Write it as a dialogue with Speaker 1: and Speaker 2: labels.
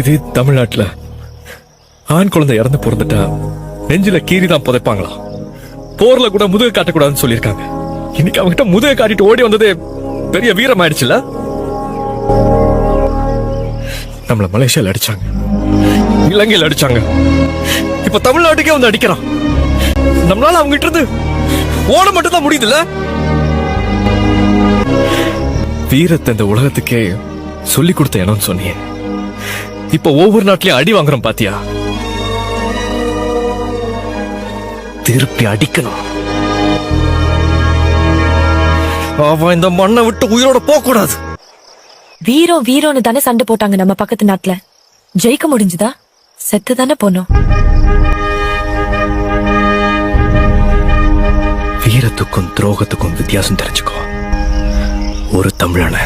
Speaker 1: இது தமிழ்நாட்டுல ஆண் குழந்தை இறந்து பிறந்துட்டா நெஞ்சில கீறி தான் புதைப்பாங்களா? போர்ல கூட முதுக காட்டக்கூடாதுன்னு சொல்லியிருக்காங்க. இன்னைக்கு அவங்ககிட்ட முதுக காட்டிட்டு ஓடி வந்ததே பெரிய வீரம் ஆயிடுச்சுல. நம்மள மலேசியால அடிச்சாங்க, இலங்கையில அடிச்சாங்க, இப்ப தமிழ்நாட்டுக்கே வந்து அடிக்கிறான். நம்மளால அவங்க கிட்ட இருந்து ஓட மட்டும் தான் முடியுதுல்ல. வீரத்தை இந்த உலகத்துக்கே சொல்லி கொடுத்த இடம்னு சொன்னீங்க. இப்ப ஒவ்வொரு நாட்டிலயும் அடி வாங்குறோம் பாத்தியா? திருப்பி அடிக்கணும். அவன் இந்த மண்ணை விட்டு உயிரோட போக கூடாது.
Speaker 2: வீரம் வீரம்னு தானே சண்டை போட்டாங்க நம்ம பக்கத்து நாட்டுல. ஜெயிக்க முடிஞ்சுதா? செத்து தானே போனோம்.
Speaker 1: வீரத்துக்கும் துரோகத்துக்கும் வித்தியாசம் தெரிஞ்சுக்கோ. ஒரு தமிழனை